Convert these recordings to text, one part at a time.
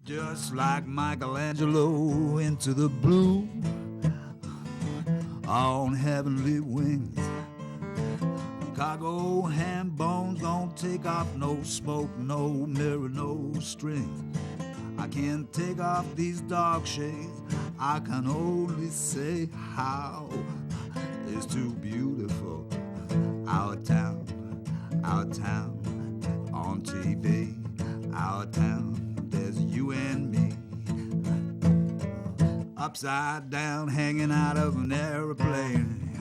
Just like Michelangelo into the blue on heavenly wings. Cargo ham bones don't take off, no smoke, no mirror, no strings. I can't take off these dark shades. I can only say how it's too beautiful. Our town on TV. Our town, there's you and me. Upside down, hanging out of an airplane.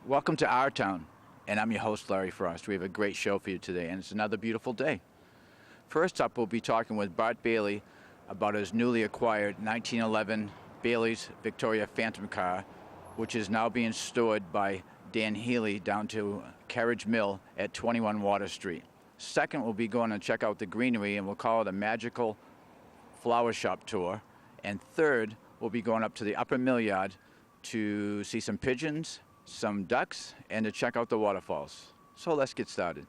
Welcome to our town, and I'm your host, Larry Frost. We have a great show for you today, and it's another beautiful day. First up, we'll be talking with Bart Bailey about his newly acquired 1911 Bailey's Victoria Phantom car, which is now being stored by Dan Healy down to Carriage Mill at 21 Water Street. Second, we'll be going to check out the Greenery, and we'll call it a magical flower shop tour. And third, we'll be going up to the Upper Mill Yard to see some pigeons, some ducks, and to check out the waterfalls. So let's get started.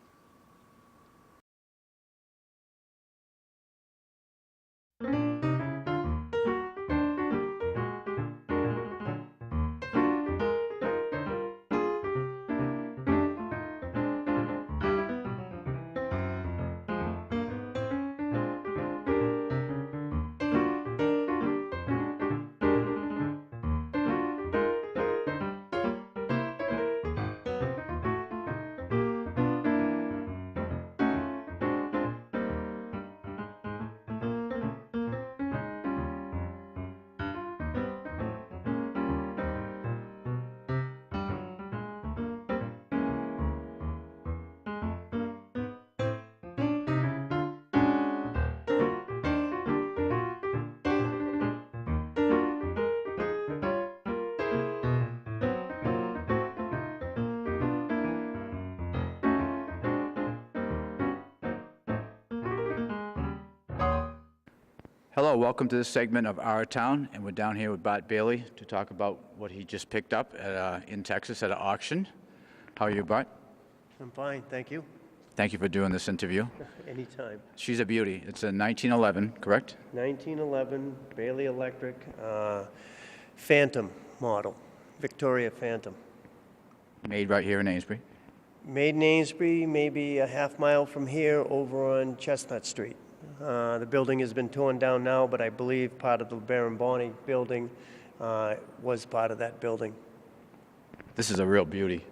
Hello, welcome to this segment of Our Town, and we're down here with Bart Bailey to talk about what he just picked up in Texas at an auction. How are you, Bart? I'm fine, thank you. Thank you for doing this interview. Anytime. She's a beauty. It's a 1911, correct? 1911 Bailey Electric Phantom model, Victoria Phantom. Made right here in Amesbury. Made in Amesbury, maybe a half mile from here over on Chestnut Street. The building has been torn down now, but I believe part of the Baron Bonney building was part of that building. This is a real beauty.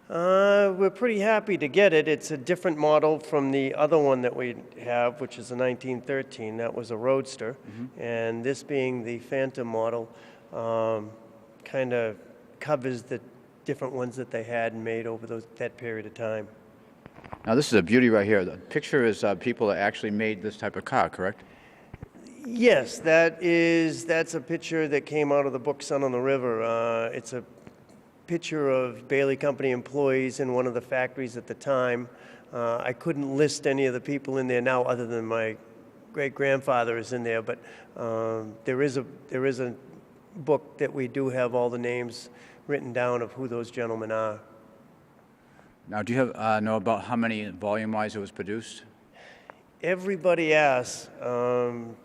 We're pretty happy to get it. It's a different model from the other one that we have, which is a 1913. That was a Roadster. Mm-hmm. And this being the Phantom model kind of covers the different ones that they had and made over that period of time. Now this is a beauty right here. The picture is people that actually made this type of car, correct? Yes, that's a picture that came out of the book Sun on the River. It's a picture of Bailey Company employees in one of the factories at the time. I couldn't list any of the people in there now other than my great-grandfather is in there, but there is a book that we do have all the names written down of who those gentlemen are. Now, do you know about how many volume-wise it was produced? Everybody asks.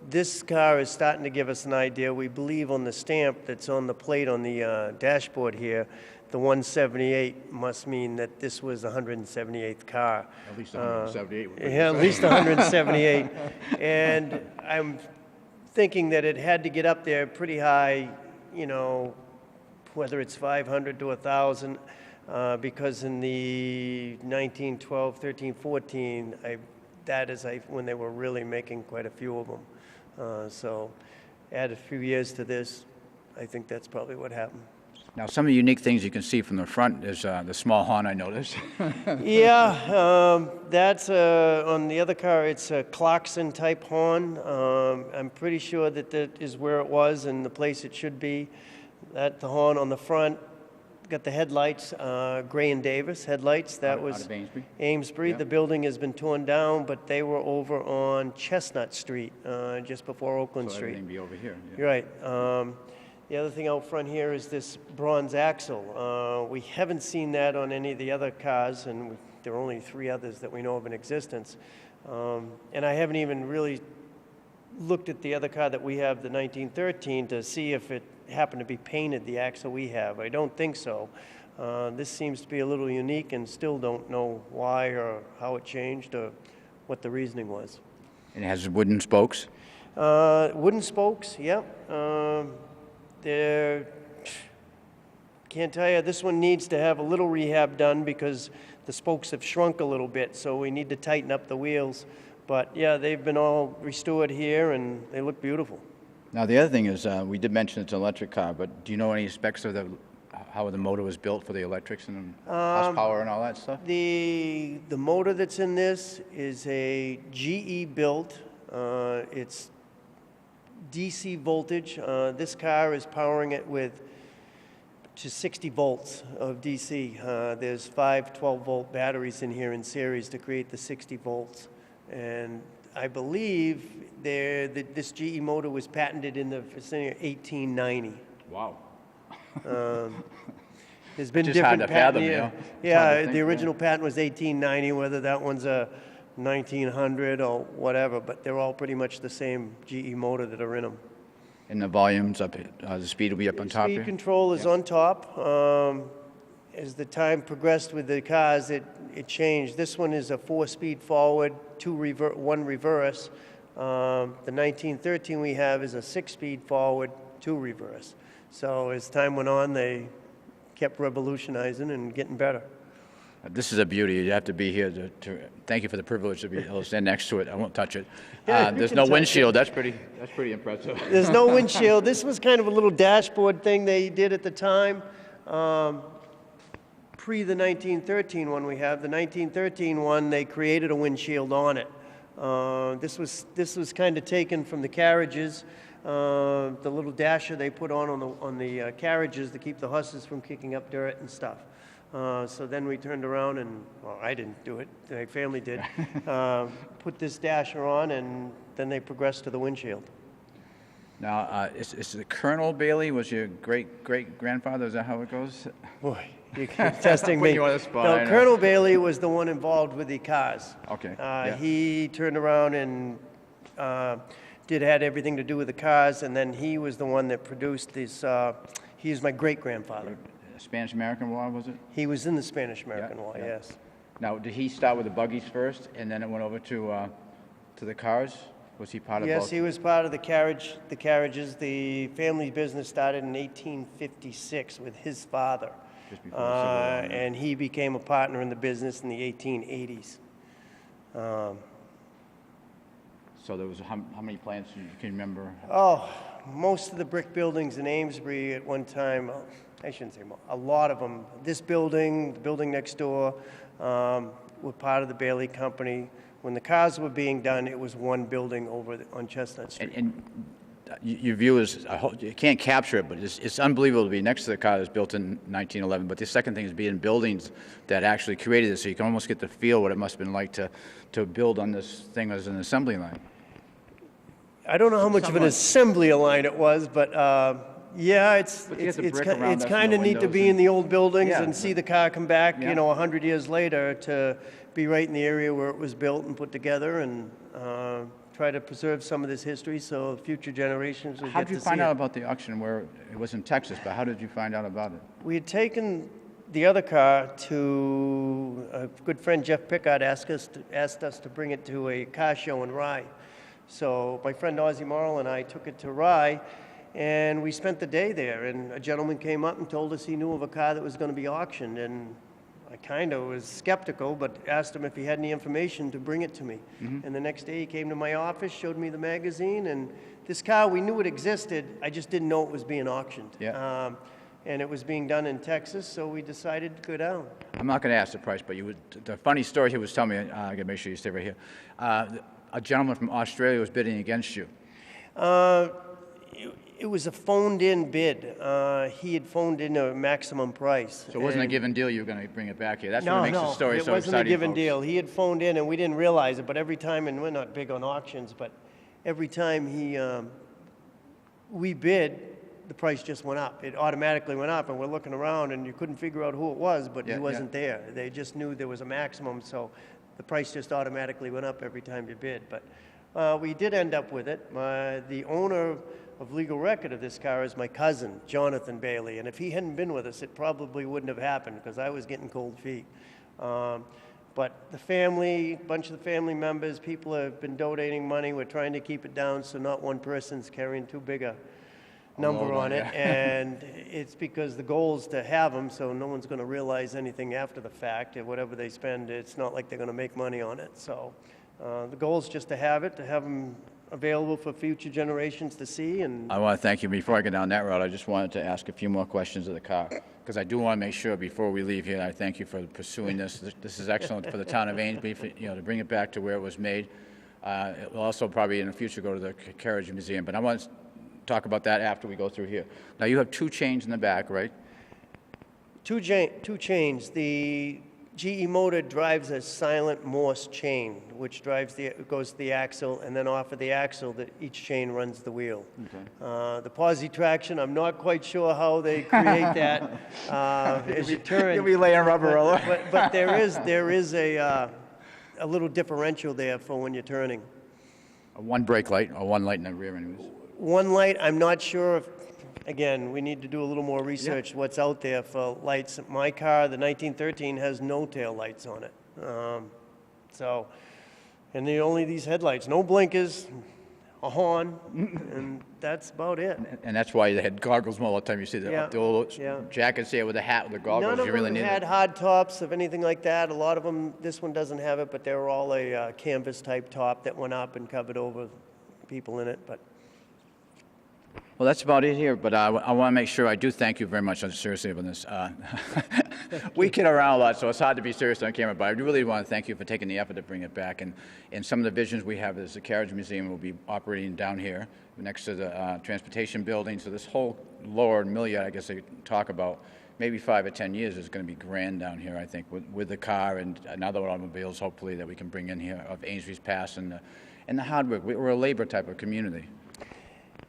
This car is starting to give us an idea. We believe on the stamp that's on the plate on the dashboard here, the 178 must mean that this was the 178th car. At least 178. Yeah, at least 178. And I'm thinking that it had to get up there pretty high, you know, whether it's 500 to 1,000. Because in the 1912, 13, 14, when they were really making quite a few of them. So add a few years to this, I think that's probably what happened. Now, some of the unique things you can see from the front is the small horn, I noticed. Yeah, that's on the other car, it's a Clarkson-type horn. I'm pretty sure that is where it was and the place it should be. The horn on the front. Got the headlights, Gray and Davis headlights. That was out of Amesbury. Amesbury. Yeah. The building has been torn down, but they were over on Chestnut Street, just before Oakland Street. So everything be over here. Yeah. You're right. The other thing out front here is this bronze axle. We haven't seen that on any of the other cars, and there are only 3 others that we know of in existence. And I haven't even really looked at the other car that we have, the 1913, to see if it happened to be painted the axle we have. I don't think so. This seems to be a little unique, and still don't know why or how it changed or what the reasoning was. And it has wooden spokes? Wooden spokes, yep. Can't tell you, this one needs to have a little rehab done because the spokes have shrunk a little bit, so we need to tighten up the wheels. But yeah, they've been all restored here and they look beautiful. Now the other thing is, we did mention it's an electric car, but do you know any specs of how the motor was built for the electrics and horsepower and all that stuff? The motor that's in this is a GE built. It's DC voltage. This car is powering it with to 60 volts of DC. There's 5 12-volt batteries in here in series to create the 60 volts. And I believe this GE motor was patented in the vicinity of 1890. Wow. There's been Just different hard to fathom, patent. yeah. The original patent was 1890, whether that one's a 1900 or whatever, but they're all pretty much the same GE motor that are in them. And the volume's up, the speed will be up on top Speed here? control is on top. As the time progressed with the cars, it changed. This one is a 4-speed forward, 1 reverse. The 1913 we have is a 6-speed forward, 2 reverse. So as time went on, they kept revolutionizing and getting better. This is a beauty. You have to be here to thank you for the privilege to be able to stand next to it. I won't touch it. There's no windshield. That's pretty impressive. There's no windshield. This was kind of a little dashboard thing they did at the time. Pre the 1913 one we have. The 1913 one, they created a windshield on it. This was kind of taken from the carriages. The little dasher they put on the carriages to keep the horses from kicking up dirt and stuff. So then we turned around and, well, I didn't do it, my family did, put this dasher on, and then they progressed to the windshield. Now, is it Colonel Bailey was your great-great-grandfather? Is that how it goes? Boy, you're testing me. You on the spot, No, Colonel Bailey was the one involved with the cars. Okay. Yeah. He turned around and had everything to do with the cars, and then he was the one that produced this. He is my great-grandfather. Spanish-American War, was it? He was in the Spanish-American War, yeah. yes. Now, did he start with the buggies first, and then it went over to the cars? Was he part of both? Yes, he was part of the carriages. The family business started in 1856 with his father. Just before the Civil War, yeah. And he became a partner in the business in the 1880s. So there was how many plants can you remember? Oh, most of the brick buildings in Amesbury at one time, I shouldn't say more, a lot of them. This building, the building next door, were part of the Bailey Company. When the cars were being done, it was one building over on Chestnut Street. And your view is, you can't capture it, but it's unbelievable to be next to the car that was built in 1911. But the second thing is be in buildings that actually created it, so you can almost get the feel what it must have been like to build on this thing as an assembly line. I don't know how much of an assembly line it was, but yeah, it's kind of neat to be in the old buildings and see the car come back, 100 years later, to be right in the area where it was built and put together, and try to preserve some of this history so future generations will get to see it. How did you find out about the auction? Where it was in Texas, but how did you find out about it? We had taken the other car to a good friend, Jeff Pickard, asked us to bring it to a car show in Rye. So my friend Ozzie Morrill and I took it to Rye, and we spent the day there, and a gentleman came up and told us he knew of a car that was going to be auctioned, and I kind of was skeptical, but asked him if he had any information to bring it to me. Mm-hmm. And the next day he came to my office, showed me the magazine, and this car, we knew it existed, I just didn't know it was being auctioned. Yeah. And it was being done in Texas, so we decided to go down. I'm not going to ask the price, but the funny story he was telling me, I got to make sure you stay right here. A gentleman from Australia was bidding against you. It was a phoned-in bid. He had phoned in a maximum price. So it wasn't a given deal you were going to bring it back here. That's what makes the story so exciting. No, it wasn't a given deal. He had phoned in, and we didn't realize it, but every time, and we're not big on auctions, but every time we bid, the price just went up. It automatically went up, and we're looking around, and you couldn't figure out who it was, but he wasn't there. They just knew there was a maximum, so the price just automatically went up every time you bid. But we did end up with it. The owner of legal record of this car is my cousin, Jonathan Bailey, and if he hadn't been with us, it probably wouldn't have happened because I was getting cold feet. But the family, a bunch of the family members, people have been donating money. We're trying to keep it down so not one person's carrying too big a number on it. And it's because the goal is to have them so no one's going to realize anything after the fact. And whatever they spend, it's not like they're going to make money on it. So the goal is just to have them available for future generations to see. And I want to thank you. Before I go down that road, I just wanted to ask a few more questions of the car, because I do want to make sure before we leave here, I thank you for pursuing this. This is excellent for the town of Amesbury, to bring it back to where it was made. It will also probably in the future go to the Carriage Museum, but I want to talk about that after we go through here. Now, you have 2 chains in the back, right? Two chains. The GE motor drives a silent Morse chain, which goes to the axle, and then off of the axle, each chain runs the wheel. Okay. The posi traction, I'm not quite sure how they create that as you turn. You'll be laying rubber all over. But there is a little differential there for when you're turning. One brake light, or one light in the rear anyways. One light, I'm not sure if. Again, we need to do a little more research what's out there for lights. My car, the 1913, has no tail lights on it. And only these headlights, no blinkers, a horn, and that's about it. And that's why they had goggles all the time. You see the old jackets here with a hat with the goggles. None of you really them need had it. hard tops of anything like that. A lot of them, this one doesn't have it, but they were all a canvas type top that went up and covered over people in it. But Well, that's about it here, but I want to make sure I do thank you very much, seriously, about this. We kid around a lot, so it's hard to be serious on camera, but I really want to thank you for taking the effort to bring it back. And some of the visions we have is the Carriage Museum will be operating down here next to the transportation building. So this whole lower milliard, I guess they talk about, maybe 5 or 10 years is going to be grand down here, I think, with the car and other automobiles, hopefully, that we can bring in here of Amesbury's past and the hard work. We're a labor type of community.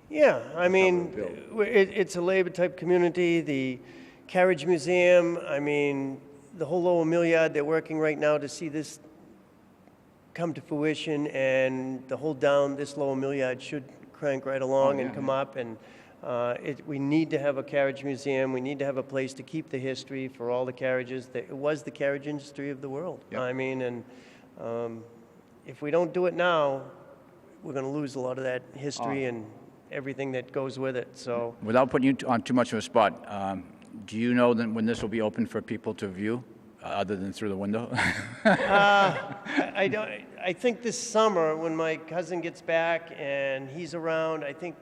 Yeah, I mean, it's a labor-type community. The Carriage Museum, I mean, the whole lower milliard, they're working right now to see this come to fruition, and the whole down, this lower milliard should crank right along and come up. And we need to have a carriage museum. We need to have a place to keep the history for all the carriages. It was the carriage industry of the world. Yep. I mean, and if we don't do it now, we're going to lose a lot of that history and everything that goes with it. So, without putting you on too much of a spot, do you know when this will be open for people to view, other than through the window? I don't. I think this summer, when my cousin gets back and he's around, I think,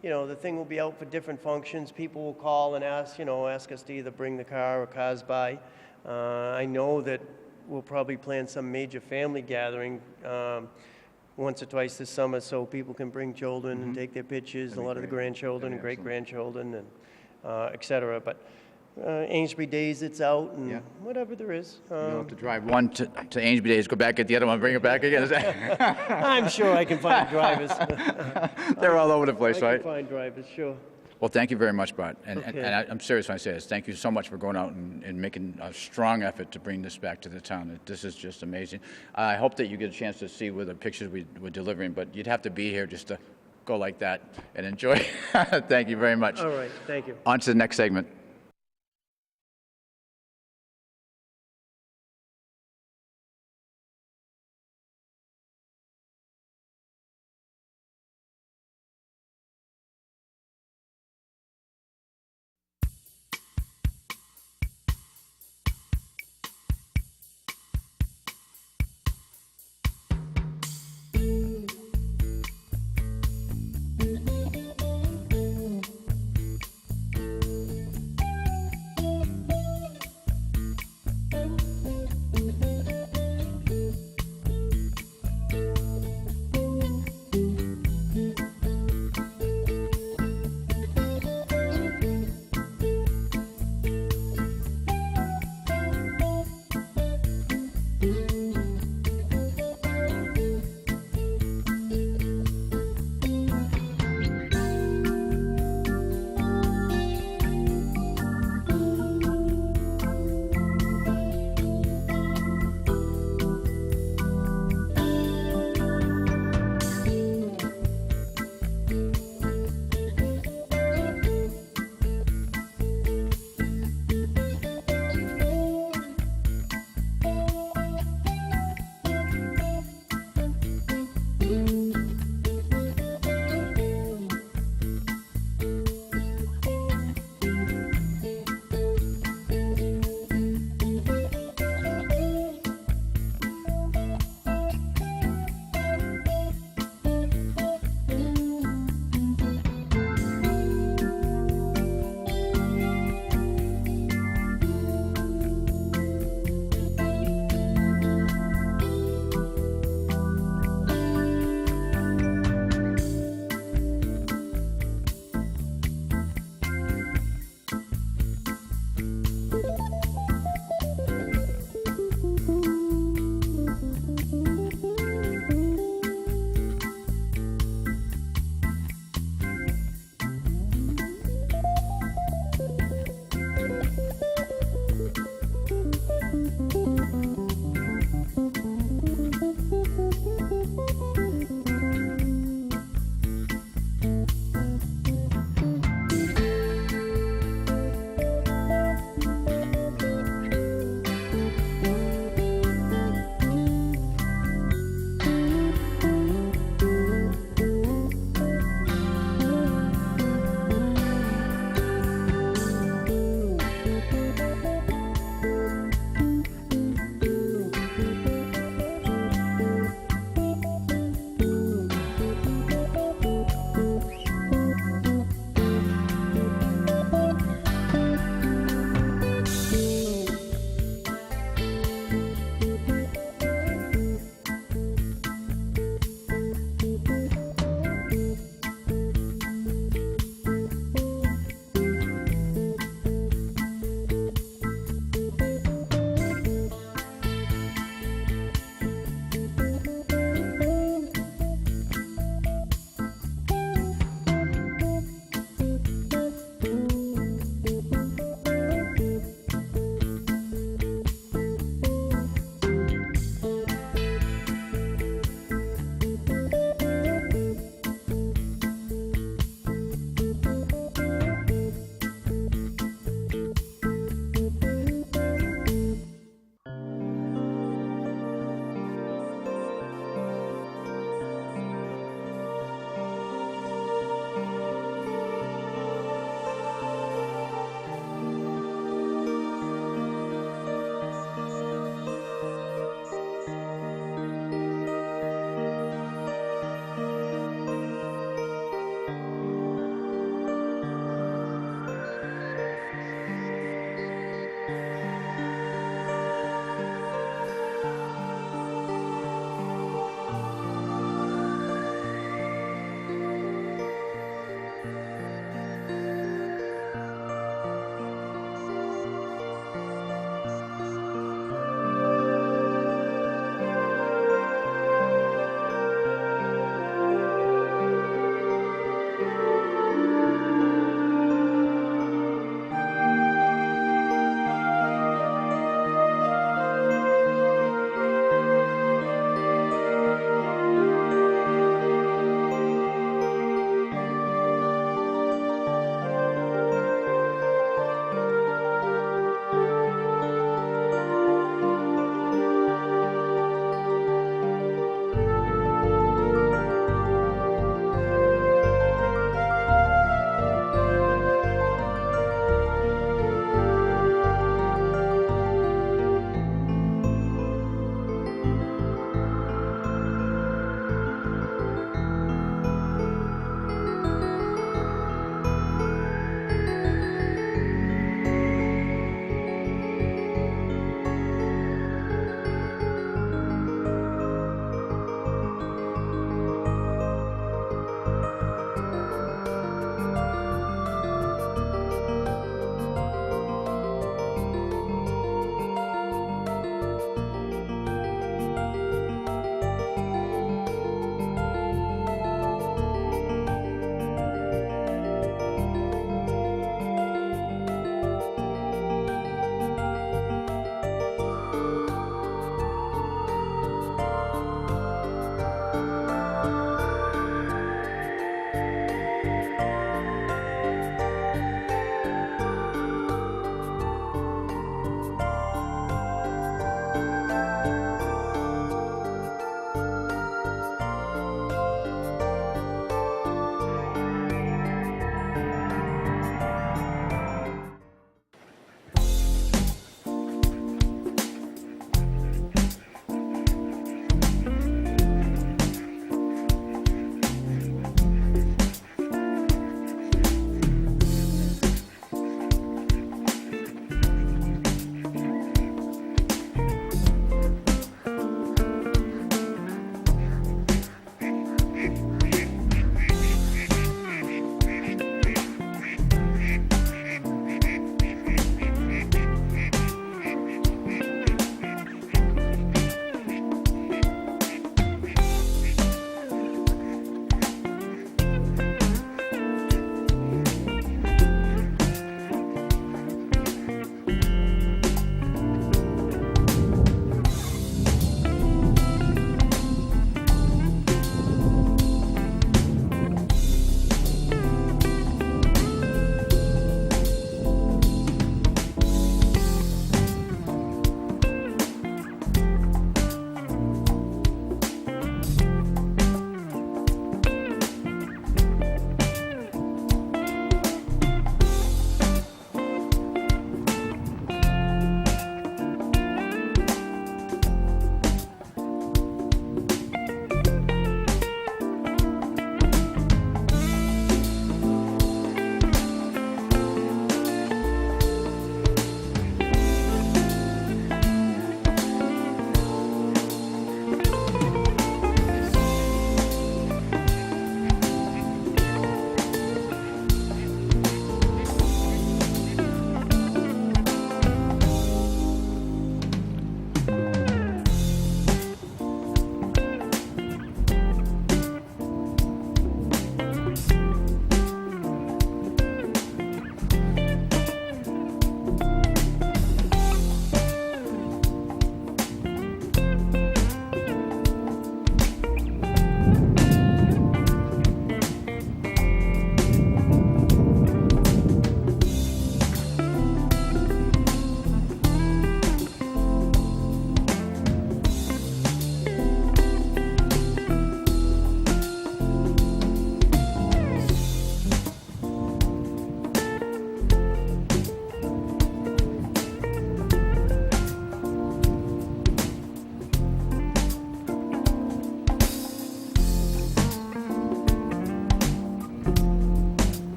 the thing will be out for different functions. People will call and ask us to either bring the car or cars by. I know that we'll probably plan some major family gathering once or twice this summer, so people can bring children and take their pictures, a lot of the grandchildren and great-grandchildren, and et cetera. But Amesbury Days, it's out, and whatever there is. You'll have to drive one to Amesbury Days, go back, get the other one, bring it back again. I'm sure I can find drivers. They're all over the place, right? I can find drivers, sure. Well, thank you very much, Bart. And I'm serious when I say this. Thank you so much for going out and making a strong effort to bring this back to the town. This is just amazing. I hope that you get a chance to see the pictures we're delivering, but you'd have to be here just to go like that and enjoy. Thank you very much. All right, thank you. On to the next segment.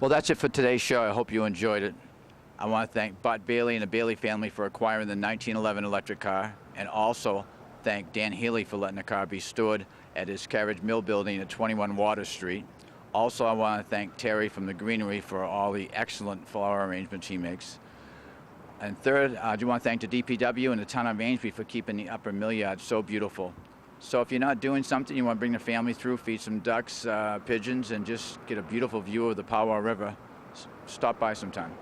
Well, that's it for today's show. I hope you enjoyed it. I want to thank Bart Bailey and the Bailey family for acquiring the 1911 electric car, and also thank Dan Healy for letting the car be stored at his Carriage Mill building at 21 Water Street. Also, I want to thank Terry from the Greenery for all the excellent flower arrangements he makes. And third, I do want to thank the DPW and the town of Amesbury for keeping the upper mill yard so beautiful. So if you're not doing something, you want to bring the family through, feed some ducks, pigeons, and just get a beautiful view of the Powwow River, stop by sometime.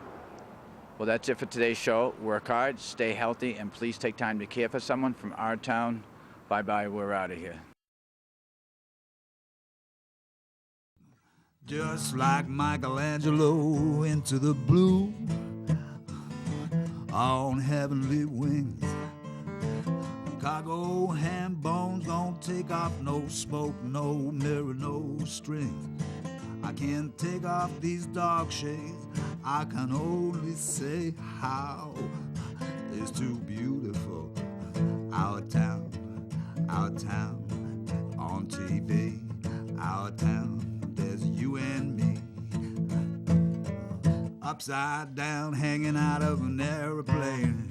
Well, that's it for today's show. Work hard, stay healthy, and please take time to care for someone from our town. Bye-bye, we're out of here. Just like Michelangelo into the blue on heavenly wings. Cargo ham bones don't take off, no smoke, no mirror, no strings. I can't take off these dark shades, I can only say how it's too beautiful. Our town on TV, our town, there's you and me. Upside down, hanging out of an airplane.